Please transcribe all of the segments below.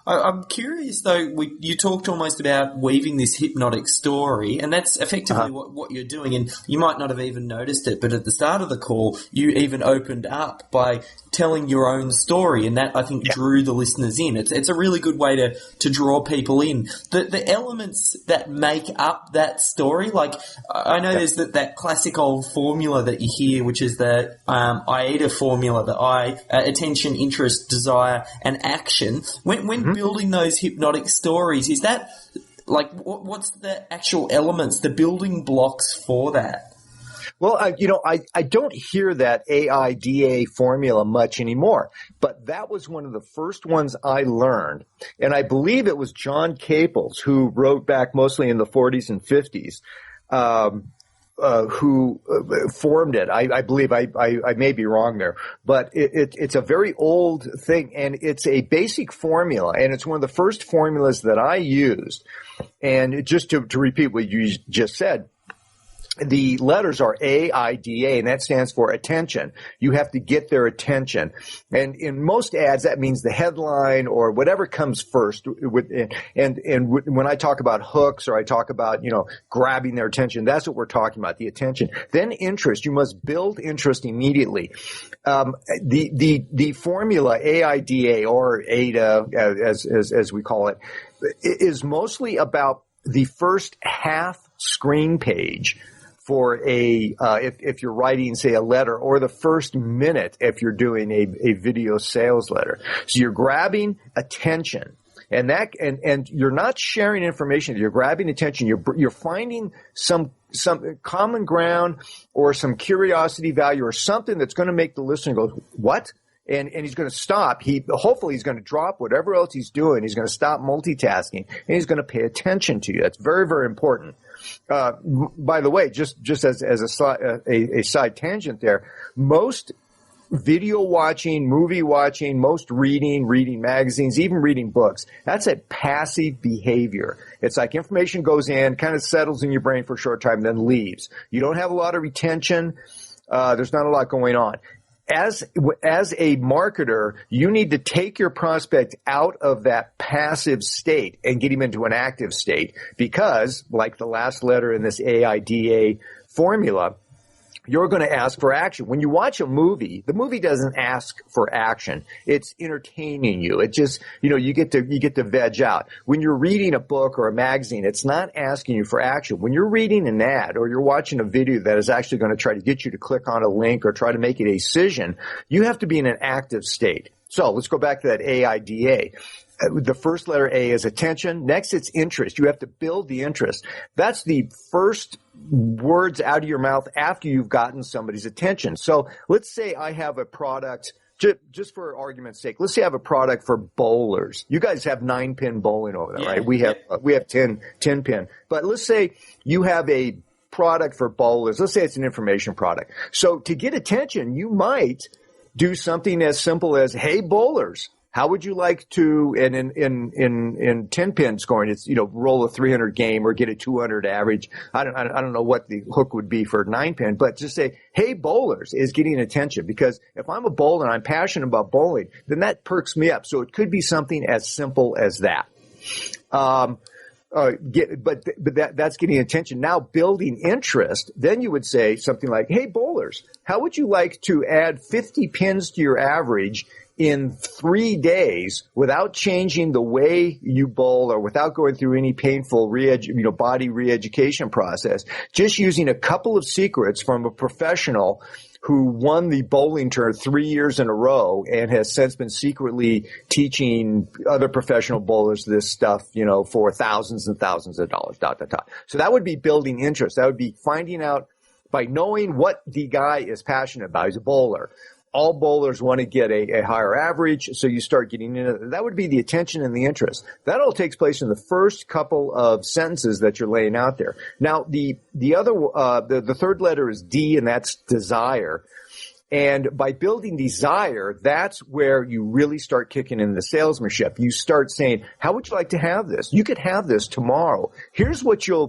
I'm curious, though, you talked almost about weaving this hypnotic story, and that's effectively what you're doing, and you might not have even noticed it, but at the start of the call, you even opened up by telling your own story, and that, I think, drew the listeners in. It's a really good way to draw people in. The elements that make up that story, like, I know there's that classic old formula that you hear, which is the AIDA formula, the attention, interest, desire, and action. When building those hypnotic stories, is that, like, what's the actual elements, the building blocks for that? Well, I don't hear that AIDA formula much anymore, but that was one of the first ones I learned. And I believe it was John Carlton, who wrote back mostly in the 40s and 50s, who formed it. I believe I may be wrong there, but it's a very old thing, and it's a basic formula, and it's one of the first formulas that I used. And just to repeat what you just said, the letters are AIDA, and that stands for attention. You have to get their attention. And in most ads, that means the headline or whatever comes first. And when I talk about hooks, or I talk about, grabbing their attention, that's what we're talking about, the attention. Then interest. You must build interest immediately. The formula AIDA, or AIDA as we call it, is mostly about the first half screen page for if you're writing, say, a letter, or the first minute if you're doing a video sales letter. So you're grabbing attention, and you're not sharing information. You're grabbing attention. You're finding some common ground, or some curiosity value, or something that's going to make the listener go, "What?" And he's going to stop. Hopefully he's going to drop whatever else he's doing. He's going to stop multitasking, and he's going to pay attention to you. That's very, very important. By the way, just as a side tangent there, most video watching, movie watching, most reading magazines, even reading books, that's a passive behavior. It's like information goes in, kind of settles in your brain for a short time, then leaves. You don't have a lot of retention. There's not a lot going on. As a marketer, you need to take your prospect out of that passive state and get him into an active state, because, like the last letter in this AIDA formula, you're going to ask for action. When you watch a movie, the movie doesn't ask for action. It's entertaining you. It just, you get to veg out. When you're reading a book or a magazine, it's not asking you for action. When you're reading an ad, or you're watching a video that is actually going to try to get you to click on a link or try to make a decision, you have to be in an active state. So let's go back to that AIDA. The first letter A is attention. Next, it's interest. You have to build the interest. That's the first words out of your mouth after you've gotten somebody's attention. So let's say I have a product, just for argument's sake, let's say I have a product for bowlers. You guys have 9-pin bowling over there, right? We have 10 pin. But let's say you have a product for bowlers. Let's say it's an information product. So to get attention, you might do something as simple as, "Hey, bowlers, how would you like to," and in 10-pin scoring, it's, roll a 300 game or get a 200 average. I don't know what the hook would be for 9-pin, but just say, "Hey, bowlers," is getting attention, because if I'm a bowler and I'm passionate about bowling, then that perks me up. So it could be something as simple as that. That's getting attention. Now, building interest, then you would say something like, "Hey, bowlers, how would you like to add 50 pins to your average in 3 days without changing the way you bowl, or without going through any painful body re-education process, just using a couple of secrets from a professional who won the bowling tour 3 years in a row and has since been secretly teaching other professional bowlers this stuff, for thousands and thousands of dollars, ... So that would be building interest. That would be finding out by knowing what the guy is passionate about. He's a bowler. All bowlers want to get a higher average, so you start getting into that. That would be the attention and the interest. That all takes place in the first couple of sentences that you're laying out there. Now, the third letter is D, and that's desire. And by building desire, that's where you really start kicking in the salesmanship. You start saying, how would you like to have this? You could have this tomorrow. Here's what you'll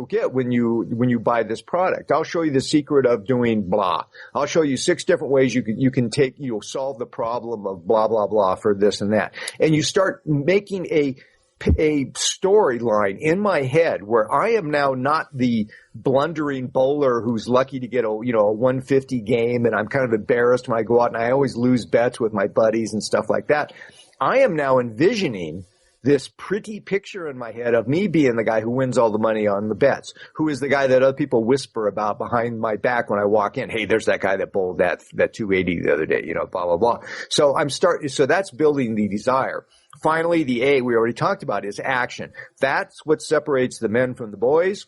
get when you buy this product. I'll show you the secret of doing blah. I'll show you 6 different ways you'll solve the problem of blah, blah, blah for this and that. And you start making a storyline in my head where I am now not the blundering bowler who's lucky to get a 150 game, and I'm kind of embarrassed when I go out and I always lose bets with my buddies and stuff like that. I am now envisioning this pretty picture in my head of me being the guy who wins all the money on the bets, who is the guy that other people whisper about behind my back when I walk in. Hey, there's that guy that bowled that 280 the other day, blah, blah, blah. So so that's building the desire. Finally, the A we already talked about is action. That's what separates the men from the boys,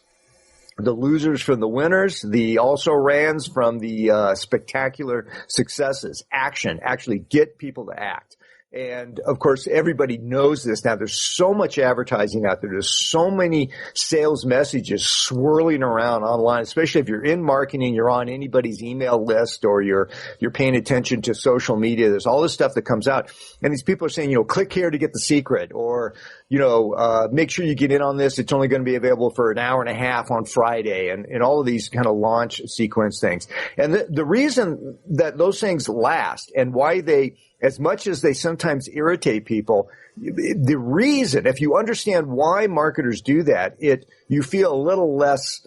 the losers from the winners, the also-rans from the spectacular successes. Action. Actually get people to act. And, of course, everybody knows this now. There's so much advertising out there. There's so many sales messages swirling around online, especially if you're in marketing, you're on anybody's email list, or you're paying attention to social media. There's all this stuff that comes out. And these people are saying, click here to get the secret, or, make sure you get in on this. It's only going to be available for an hour and a half on Friday, and all of these kind of launch sequence things. And the reason that those things last and why they, as much as they sometimes irritate people, the reason, if you understand why marketers do that, you feel a little less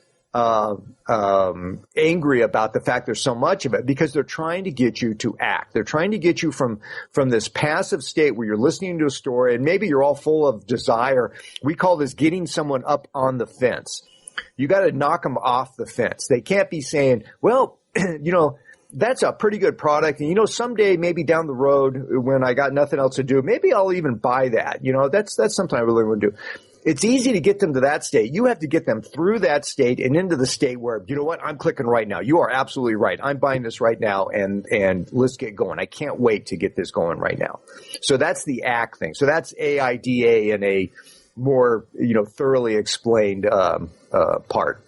angry about the fact there's so much of it, because they're trying to get you to act. They're trying to get you from this passive state where you're listening to a story and maybe you're all full of desire. We call this getting someone up on the fence. You got to knock them off the fence. They can't be saying, well, that's a pretty good product. And, someday, maybe down the road when I got nothing else to do, maybe I'll even buy that. That's something I really want to do. It's easy to get them to that state. You have to get them through that state and into the state where, you know what, I'm clicking right now. You are absolutely right. I'm buying this right now, and let's get going. I can't wait to get this going right now. So that's the ACT thing. So that's AIDA in a more, thoroughly explained part.